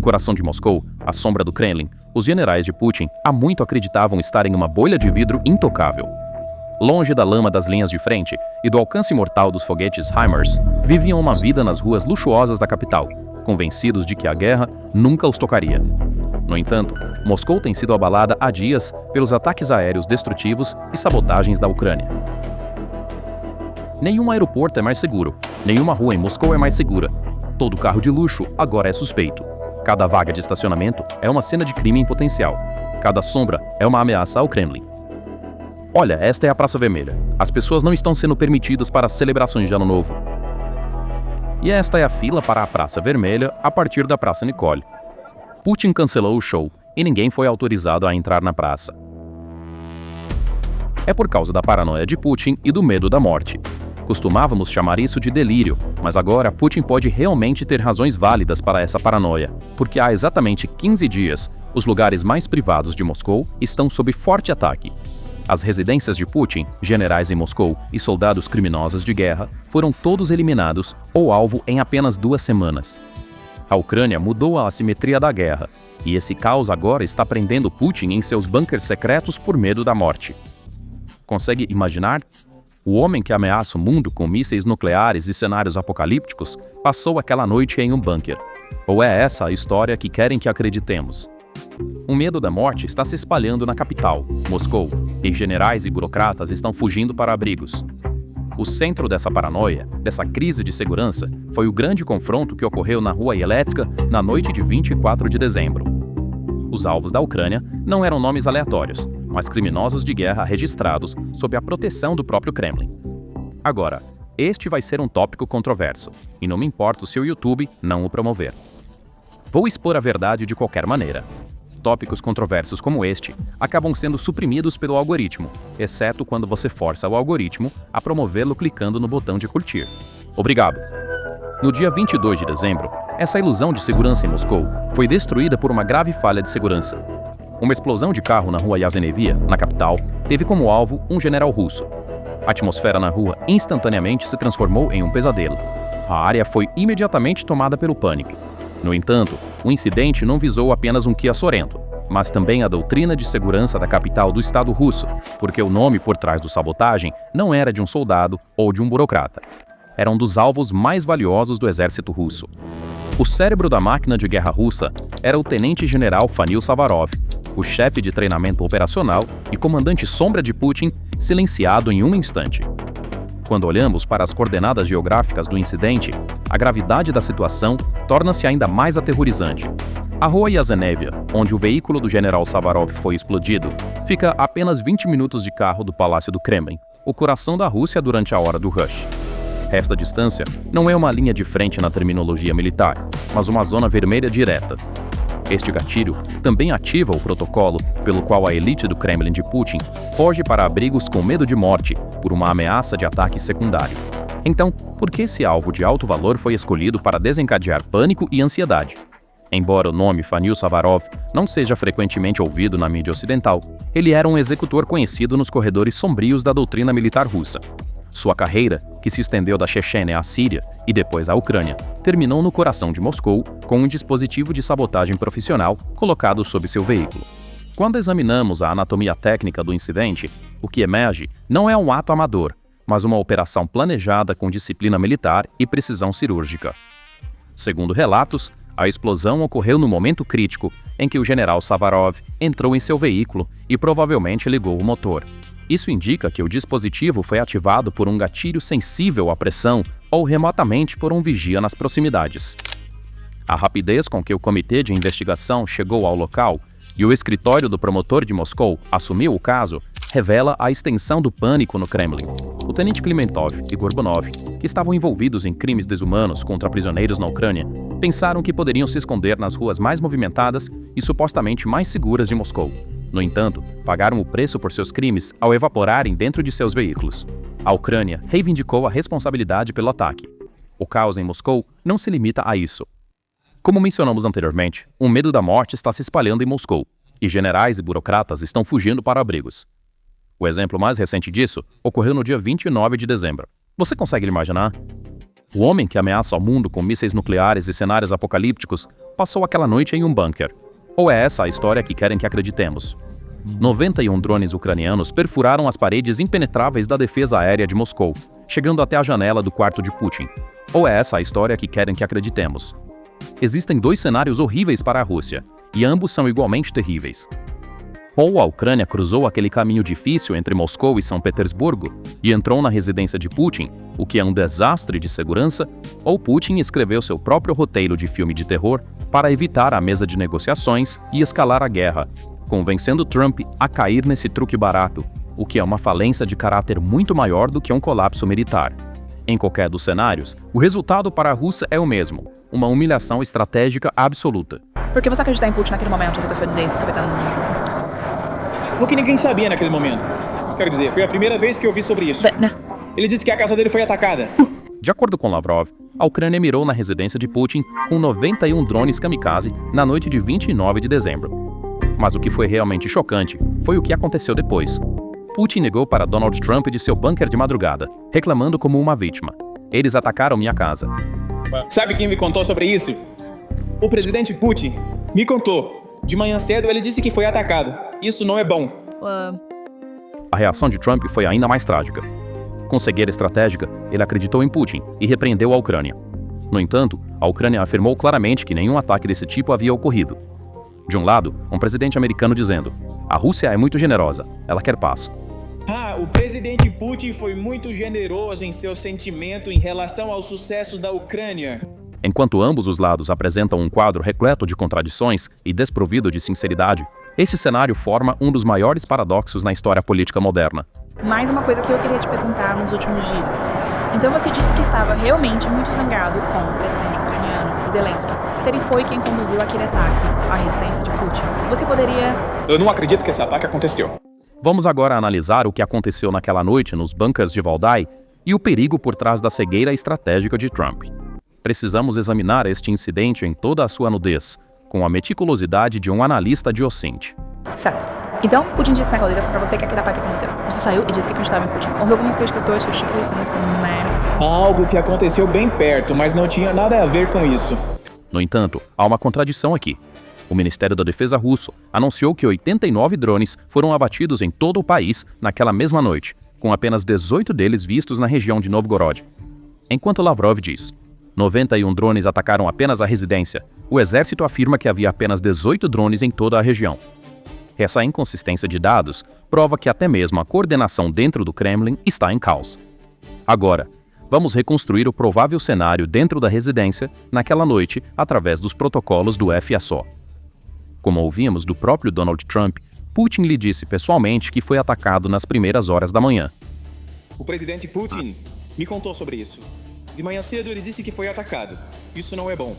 coração de Moscou, à sombra do Kremlin, os generais de Putin há muito acreditavam estar em uma bolha de vidro intocável. Longe da lama das linhas de frente e do alcance mortal dos foguetes HIMARS, viviam uma vida nas ruas luxuosas da capital, convencidos de que a guerra nunca os tocaria. No entanto, Moscou tem sido abalada há dias pelos ataques aéreos destrutivos e sabotagens da Ucrânia. Nenhum aeroporto é mais seguro, nenhuma rua em Moscou é mais segura. Todo carro de luxo agora é suspeito. Cada vaga de estacionamento é uma cena de crime em potencial. Cada sombra é uma ameaça ao Kremlin. Olha, esta é a Praça Vermelha. As pessoas não estão sendo permitidas para as celebrações de Ano Novo. E esta é a fila para a Praça Vermelha a partir da Praça Nikol. Putin cancelou o show e ninguém foi autorizado a entrar na praça. É por causa da paranoia de Putin e do medo da morte. Costumávamos chamar isso de delírio, mas agora Putin pode realmente ter razões válidas para essa paranoia, porque há exatamente 15 dias, os lugares mais privados de Moscou estão sob forte ataque. As residências de Putin, generais em Moscou e soldados criminosos de guerra foram todos eliminados ou alvo em apenas 2 semanas. A Ucrânia mudou a assimetria da guerra, e esse caos agora está prendendo Putin em seus bunkers secretos por medo da morte. Consegue imaginar? O homem que ameaça o mundo com mísseis nucleares e cenários apocalípticos passou aquela noite em um bunker. Ou é essa a história que querem que acreditemos? O medo da morte está se espalhando na capital, Moscou, e generais e burocratas estão fugindo para abrigos. O centro dessa paranoia, dessa crise de segurança, foi o grande confronto que ocorreu na Rua Yeletska na noite de 24 de dezembro. Os alvos da Ucrânia não eram nomes aleatórios, mas criminosos de guerra registrados sob a proteção do próprio Kremlin. Agora, este vai ser um tópico controverso, e não me importo se o YouTube não o promover. Vou expor a verdade de qualquer maneira. Tópicos controversos como este acabam sendo suprimidos pelo algoritmo, exceto quando você força o algoritmo a promovê-lo clicando no botão de curtir. Obrigado! No dia 22 de dezembro, essa ilusão de segurança em Moscou foi destruída por uma grave falha de segurança. Uma explosão de carro na rua Yasenevia, na capital, teve como alvo um general russo. A atmosfera na rua instantaneamente se transformou em um pesadelo. A área foi imediatamente tomada pelo pânico. No entanto, o incidente não visou apenas um Kia Sorento, mas também a doutrina de segurança da capital do Estado russo, porque o nome por trás da sabotagem não era de um soldado ou de um burocrata. Era um dos alvos mais valiosos do exército russo. O cérebro da máquina de guerra russa era o tenente-general Fanil Savarov, o chefe de treinamento operacional e comandante sombra de Putin, silenciado em um instante. Quando olhamos para as coordenadas geográficas do incidente, a gravidade da situação torna-se ainda mais aterrorizante. A rua Yasenevia, onde o veículo do general Savarov foi explodido, fica a apenas 20 minutos de carro do Palácio do Kremlin, o coração da Rússia durante a hora do rush. Esta distância não é uma linha de frente na terminologia militar, mas uma zona vermelha direta. Este gatilho também ativa o protocolo pelo qual a elite do Kremlin de Putin foge para abrigos com medo de morte por uma ameaça de ataque secundário. Então, por que esse alvo de alto valor foi escolhido para desencadear pânico e ansiedade? Embora o nome Fanil Savarov não seja frequentemente ouvido na mídia ocidental, ele era um executor conhecido nos corredores sombrios da doutrina militar russa. Sua carreira, que se estendeu da Chechênia à Síria e depois à Ucrânia, terminou no coração de Moscou com um dispositivo de sabotagem profissional colocado sob seu veículo. Quando examinamos a anatomia técnica do incidente, o que emerge não é um ato amador, mas uma operação planejada com disciplina militar e precisão cirúrgica. Segundo relatos, a explosão ocorreu no momento crítico em que o general Savarov entrou em seu veículo e provavelmente ligou o motor. Isso indica que o dispositivo foi ativado por um gatilho sensível à pressão ou remotamente por um vigia nas proximidades. A rapidez com que o comitê de investigação chegou ao local e o escritório do promotor de Moscou assumiu o caso revela a extensão do pânico no Kremlin. O tenente Klimentov e Gorbunov, que estavam envolvidos em crimes desumanos contra prisioneiros na Ucrânia, pensaram que poderiam se esconder nas ruas mais movimentadas e supostamente mais seguras de Moscou. No entanto, pagaram o preço por seus crimes ao evaporarem dentro de seus veículos. A Ucrânia reivindicou a responsabilidade pelo ataque. O caos em Moscou não se limita a isso. Como mencionamos anteriormente, o medo da morte está se espalhando em Moscou, e generais e burocratas estão fugindo para abrigos. O exemplo mais recente disso ocorreu no dia 29 de dezembro. Você consegue imaginar? O homem que ameaça ao mundo com mísseis nucleares e cenários apocalípticos passou aquela noite em um bunker. Ou é essa a história que querem que acreditemos? 91 drones ucranianos perfuraram as paredes impenetráveis da defesa aérea de Moscou, chegando até a janela do quarto de Putin. Ou é essa a história que querem que acreditemos? Existem dois cenários horríveis para a Rússia, e ambos são igualmente terríveis. Ou a Ucrânia cruzou aquele caminho difícil entre Moscou e São Petersburgo e entrou na residência de Putin, o que é um desastre de segurança, ou Putin escreveu seu próprio roteiro de filme de terror para evitar a mesa de negociações e escalar a guerra, convencendo Trump a cair nesse truque barato, o que é uma falência de caráter muito maior do que um colapso militar. Em qualquer dos cenários, o resultado para a Rússia é o mesmo, uma humilhação estratégica absoluta. Por que você acreditar em Putin naquele momento? Depois vai dizer isso, você vai estar O que ninguém sabia naquele momento. Quero dizer, foi a primeira vez que eu ouvi sobre isso. Ele disse que a casa dele foi atacada. De acordo com Lavrov, a Ucrânia mirou na residência de Putin com 91 drones kamikaze na noite de 29 de dezembro. Mas o que foi realmente chocante foi o que aconteceu depois. Putin negou para Donald Trump de seu bunker de madrugada, reclamando como uma vítima. Eles atacaram minha casa. Sabe quem me contou sobre isso? O presidente Putin me contou. De manhã cedo ele disse que foi atacado. Isso não é bom. A reação de Trump foi ainda mais trágica. Com cegueira estratégica, ele acreditou em Putin e repreendeu a Ucrânia. No entanto, a Ucrânia afirmou claramente que nenhum ataque desse tipo havia ocorrido. De um lado, um presidente americano dizendo: "A Rússia é muito generosa, ela quer paz." O presidente Putin foi muito generoso em seu sentimento em relação ao sucesso da Ucrânia. Enquanto ambos os lados apresentam um quadro repleto de contradições e desprovido de sinceridade, esse cenário forma um dos maiores paradoxos na história política moderna. Mais uma coisa que eu queria te perguntar nos últimos dias. Então você disse que estava realmente muito zangado com o presidente ucraniano, Zelensky. Se ele foi quem conduziu aquele ataque à residência de Putin, você poderia... Eu não acredito que esse ataque aconteceu. Vamos agora analisar o que aconteceu naquela noite nos bunkers de Valdai e o perigo por trás da cegueira estratégica de Trump. Precisamos examinar este incidente em toda a sua nudez, com a meticulosidade de um analista de Ocinte. Certo. Então, Putin disse naquela ligação pra você que aquele ataque aconteceu. Você saiu e disse que acreditava em Putin. Houve algumas pesquisadores que justificam isso nesse Há algo que aconteceu bem perto, mas não tinha nada a ver com isso. No entanto, há uma contradição aqui. O Ministério da Defesa russo anunciou que 89 drones foram abatidos em todo o país naquela mesma noite, com apenas 18 deles vistos na região de Novgorod. Enquanto Lavrov diz: 91 drones atacaram apenas a residência, o exército afirma que havia apenas 18 drones em toda a região. Essa inconsistência de dados prova que até mesmo a coordenação dentro do Kremlin está em caos. Agora, vamos reconstruir o provável cenário dentro da residência naquela noite através dos protocolos do FSO. Como ouvimos do próprio Donald Trump, Putin lhe disse pessoalmente que foi atacado nas primeiras horas da manhã. O presidente Putin me contou sobre isso. De manhã cedo ele disse que foi atacado. Isso não é bom.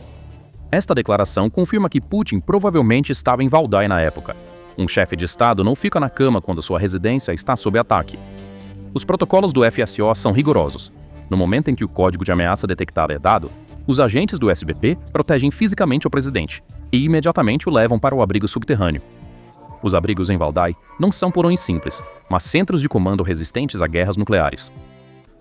Esta declaração confirma que Putin provavelmente estava em Valdai na época. Um chefe de Estado não fica na cama quando sua residência está sob ataque. Os protocolos do FSO são rigorosos. No momento em que o código de ameaça detectada é dado, os agentes do SBP protegem fisicamente o presidente e imediatamente o levam para o abrigo subterrâneo. Os abrigos em Valdai não são porões simples, mas centros de comando resistentes a guerras nucleares.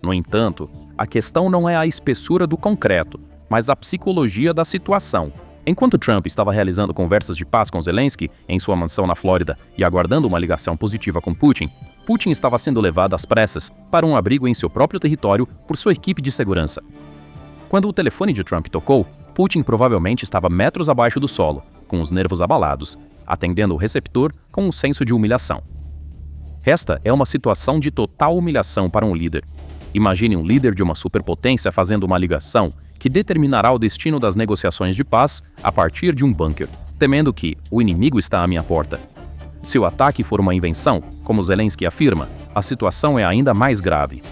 No entanto, a questão não é a espessura do concreto, mas a psicologia da situação. Enquanto Trump estava realizando conversas de paz com Zelensky em sua mansão na Flórida e aguardando uma ligação positiva com Putin, Putin estava sendo levado às pressas para um abrigo em seu próprio território por sua equipe de segurança. Quando o telefone de Trump tocou, Putin provavelmente estava metros abaixo do solo, com os nervos abalados, atendendo o receptor com um senso de humilhação. Esta é uma situação de total humilhação para um líder. Imagine um líder de uma superpotência fazendo uma ligação que determinará o destino das negociações de paz a partir de um bunker, temendo que o inimigo está à minha porta. Se o ataque for uma invenção, como Zelensky afirma, a situação é ainda mais grave.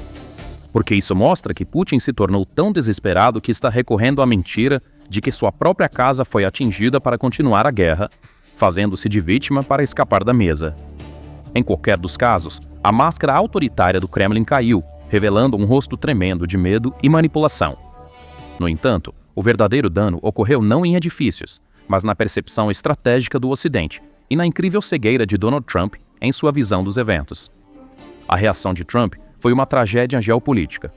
Porque isso mostra que Putin se tornou tão desesperado que está recorrendo à mentira de que sua própria casa foi atingida para continuar a guerra, fazendo-se de vítima para escapar da mesa. Em qualquer dos casos, a máscara autoritária do Kremlin caiu, revelando um rosto tremendo de medo e manipulação. No entanto, o verdadeiro dano ocorreu não em edifícios, mas na percepção estratégica do Ocidente e na incrível cegueira de Donald Trump em sua visão dos eventos. A reação de Trump foi uma tragédia geopolítica.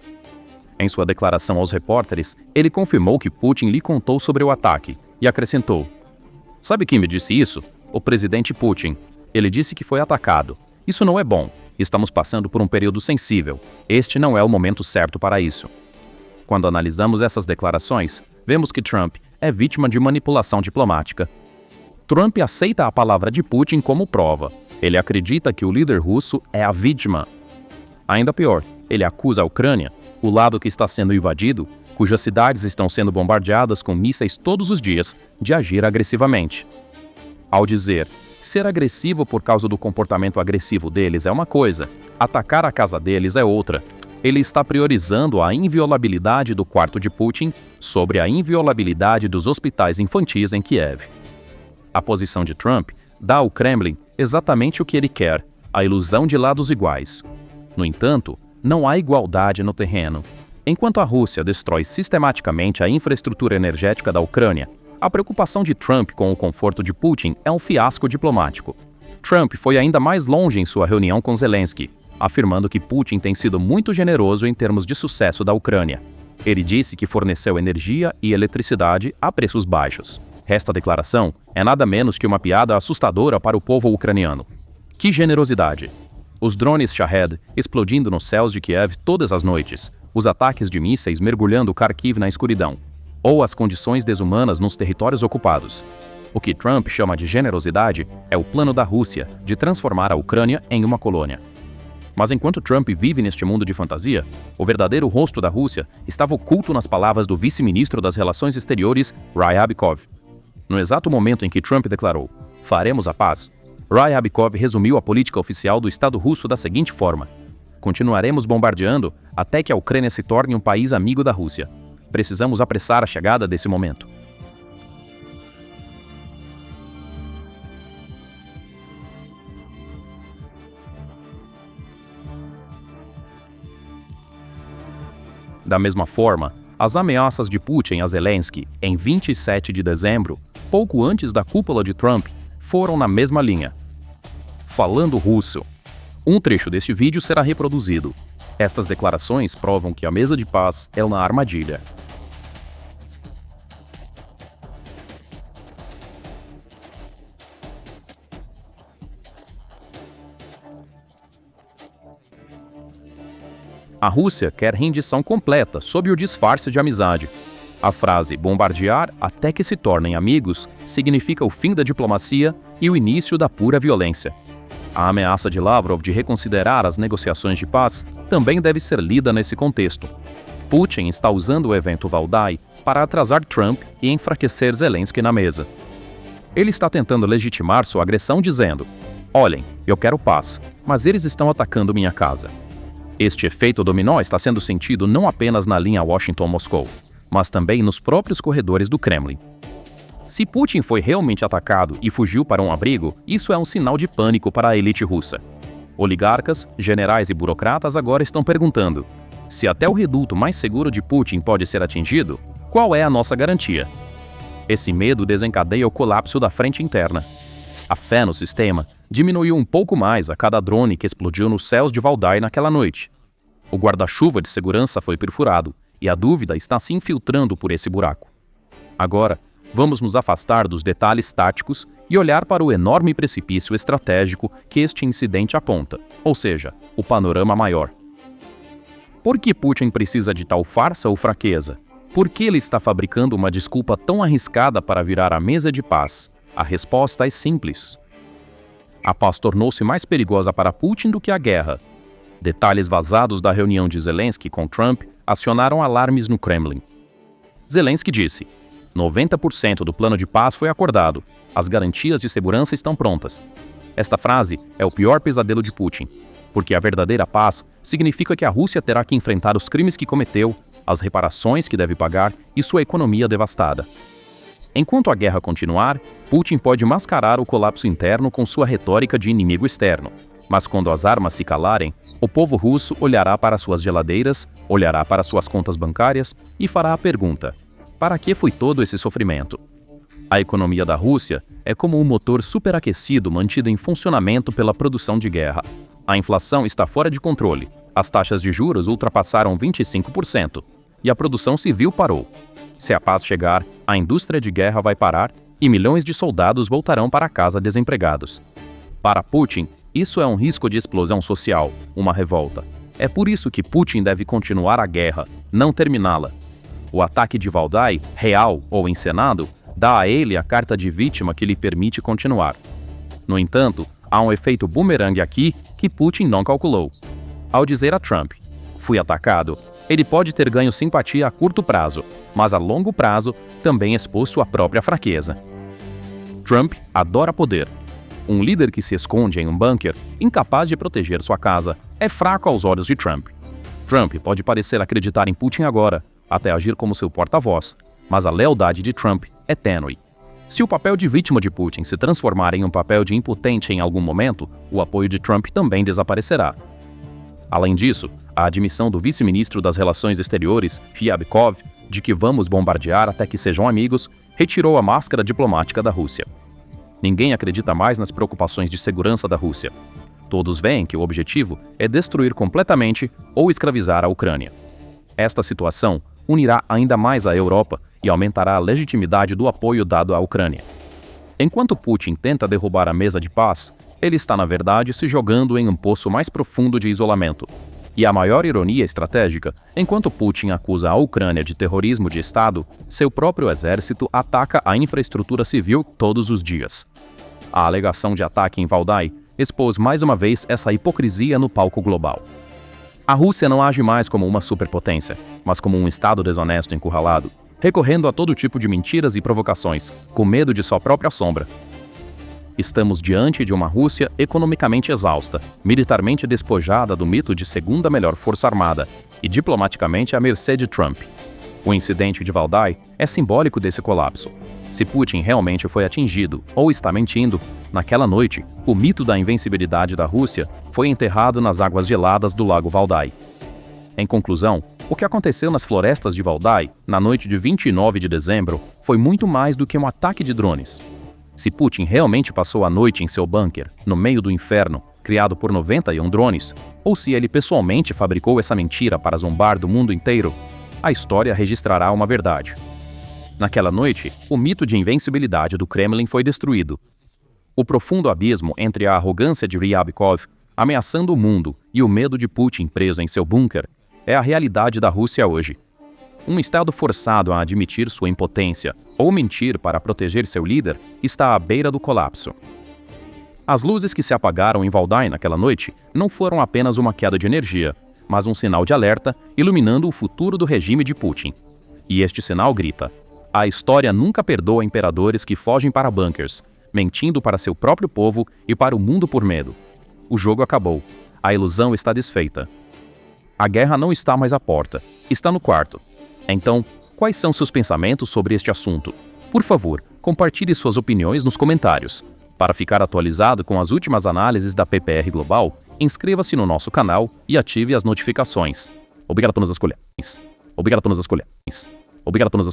Em sua declaração aos repórteres, ele confirmou que Putin lhe contou sobre o ataque, e acrescentou: "Sabe quem me disse isso? O presidente Putin. Ele disse que foi atacado. Isso não é bom. Estamos passando por um período sensível. Este não é o momento certo para isso." Quando analisamos essas declarações, vemos que Trump é vítima de manipulação diplomática. Trump aceita a palavra de Putin como prova. Ele acredita que o líder russo é a vítima. Ainda pior, ele acusa a Ucrânia, o lado que está sendo invadido, cujas cidades estão sendo bombardeadas com mísseis todos os dias, de agir agressivamente. Ao dizer ser agressivo por causa do comportamento agressivo deles é uma coisa, atacar a casa deles é outra. Ele está priorizando a inviolabilidade do quarto de Putin sobre a inviolabilidade dos hospitais infantis em Kiev. A posição de Trump dá ao Kremlin exatamente o que ele quer, a ilusão de lados iguais. No entanto, não há igualdade no terreno. Enquanto a Rússia destrói sistematicamente a infraestrutura energética da Ucrânia, a preocupação de Trump com o conforto de Putin é um fiasco diplomático. Trump foi ainda mais longe em sua reunião com Zelensky, afirmando que Putin tem sido muito generoso em termos de sucesso da Ucrânia. Ele disse que forneceu energia e eletricidade a preços baixos. Esta declaração é nada menos que uma piada assustadora para o povo ucraniano. Que generosidade! Os drones Shahed explodindo nos céus de Kiev todas as noites, os ataques de mísseis mergulhando Kharkiv na escuridão, ou as condições desumanas nos territórios ocupados. O que Trump chama de generosidade é o plano da Rússia de transformar a Ucrânia em uma colônia. Mas enquanto Trump vive neste mundo de fantasia, o verdadeiro rosto da Rússia estava oculto nas palavras do vice-ministro das Relações Exteriores, Ryabkov. No exato momento em que Trump declarou, "Faremos a paz", Ryabkov resumiu a política oficial do Estado russo da seguinte forma: "Continuaremos bombardeando até que a Ucrânia se torne um país amigo da Rússia. Precisamos apressar a chegada desse momento." Da mesma forma, as ameaças de Putin a Zelensky em 27 de dezembro, pouco antes da cúpula de Trump, foram na mesma linha. Falando russo. Um trecho deste vídeo será reproduzido. Estas declarações provam que a mesa de paz é uma armadilha. A Rússia quer rendição completa sob o disfarce de amizade. A frase bombardear até que se tornem amigos significa o fim da diplomacia e o início da pura violência. A ameaça de Lavrov de reconsiderar as negociações de paz também deve ser lida nesse contexto. Putin está usando o evento Valdai para atrasar Trump e enfraquecer Zelensky na mesa. Ele está tentando legitimar sua agressão dizendo: "Olhem, eu quero paz, mas eles estão atacando minha casa." Este efeito dominó está sendo sentido não apenas na linha Washington-Moscou, mas também nos próprios corredores do Kremlin. Se Putin foi realmente atacado e fugiu para um abrigo, isso é um sinal de pânico para a elite russa. Oligarcas, generais e burocratas agora estão perguntando: se até o reduto mais seguro de Putin pode ser atingido, qual é a nossa garantia? Esse medo desencadeia o colapso da frente interna. A fé no sistema diminuiu um pouco mais a cada drone que explodiu nos céus de Valdai naquela noite. O guarda-chuva de segurança foi perfurado e a dúvida está se infiltrando por esse buraco. Agora, vamos nos afastar dos detalhes táticos e olhar para o enorme precipício estratégico que este incidente aponta, ou seja, o panorama maior. Por que Putin precisa de tal farsa ou fraqueza? Por que ele está fabricando uma desculpa tão arriscada para virar a mesa de paz? A resposta é simples. A paz tornou-se mais perigosa para Putin do que a guerra. Detalhes vazados da reunião de Zelensky com Trump acionaram alarmes no Kremlin. Zelensky disse: 90% do plano de paz foi acordado. As garantias de segurança estão prontas. Esta frase é o pior pesadelo de Putin, porque a verdadeira paz significa que a Rússia terá que enfrentar os crimes que cometeu, as reparações que deve pagar e sua economia devastada. Enquanto a guerra continuar, Putin pode mascarar o colapso interno com sua retórica de inimigo externo. Mas quando as armas se calarem, o povo russo olhará para suas geladeiras, olhará para suas contas bancárias e fará a pergunta: para que foi todo esse sofrimento? A economia da Rússia é como um motor superaquecido mantido em funcionamento pela produção de guerra. A inflação está fora de controle, as taxas de juros ultrapassaram 25% e a produção civil parou. Se a paz chegar, a indústria de guerra vai parar e milhões de soldados voltarão para casa desempregados. Para Putin, isso é um risco de explosão social, uma revolta. É por isso que Putin deve continuar a guerra, não terminá-la. O ataque de Valdai, real ou encenado, dá a ele a carta de vítima que lhe permite continuar. No entanto, há um efeito bumerangue aqui que Putin não calculou. Ao dizer a Trump, "Fui atacado", ele pode ter ganho simpatia a curto prazo, mas a longo prazo também expôs sua própria fraqueza. Trump adora poder. Um líder que se esconde em um bunker, incapaz de proteger sua casa, é fraco aos olhos de Trump. Trump pode parecer acreditar em Putin agora, até agir como seu porta-voz, mas a lealdade de Trump é tênue. Se o papel de vítima de Putin se transformar em um papel de impotente em algum momento, o apoio de Trump também desaparecerá. Além disso, a admissão do vice-ministro das Relações Exteriores, Ryabkov, de que vamos bombardear até que sejam amigos, retirou a máscara diplomática da Rússia. Ninguém acredita mais nas preocupações de segurança da Rússia. Todos veem que o objetivo é destruir completamente ou escravizar a Ucrânia. Esta situação unirá ainda mais a Europa e aumentará a legitimidade do apoio dado à Ucrânia. Enquanto Putin tenta derrubar a mesa de paz, ele está, na verdade, se jogando em um poço mais profundo de isolamento. E a maior ironia estratégica, enquanto Putin acusa a Ucrânia de terrorismo de Estado, seu próprio exército ataca a infraestrutura civil todos os dias. A alegação de ataque em Valdai expôs mais uma vez essa hipocrisia no palco global. A Rússia não age mais como uma superpotência, mas como um Estado desonesto encurralado, recorrendo a todo tipo de mentiras e provocações, com medo de sua própria sombra. Estamos diante de uma Rússia economicamente exausta, militarmente despojada do mito de segunda melhor força armada e diplomaticamente à mercê de Trump. O incidente de Valdai é simbólico desse colapso. Se Putin realmente foi atingido ou está mentindo, naquela noite, o mito da invencibilidade da Rússia foi enterrado nas águas geladas do lago Valdai. Em conclusão, o que aconteceu nas florestas de Valdai, na noite de 29 de dezembro, foi muito mais do que um ataque de drones. Se Putin realmente passou a noite em seu bunker, no meio do inferno, criado por 91 drones, ou se ele pessoalmente fabricou essa mentira para zombar do mundo inteiro, a história registrará uma verdade. Naquela noite, o mito de invencibilidade do Kremlin foi destruído. O profundo abismo entre a arrogância de Ryabkov, ameaçando o mundo, e o medo de Putin preso em seu bunker, é a realidade da Rússia hoje. Um Estado forçado a admitir sua impotência ou mentir para proteger seu líder está à beira do colapso. As luzes que se apagaram em Valdai naquela noite não foram apenas uma queda de energia, mas um sinal de alerta iluminando o futuro do regime de Putin. E este sinal grita: a história nunca perdoa imperadores que fogem para bunkers, mentindo para seu próprio povo e para o mundo por medo. O jogo acabou. A ilusão está desfeita. A guerra não está mais à porta, está no quarto. Então, quais são seus pensamentos sobre este assunto? Por favor, compartilhe suas opiniões nos comentários. Para ficar atualizado com as últimas análises da PPR Global, inscreva-se no nosso canal e ative as notificações. Obrigado a todas as colheres. Obrigado a todas as colheres. Obrigado a todas as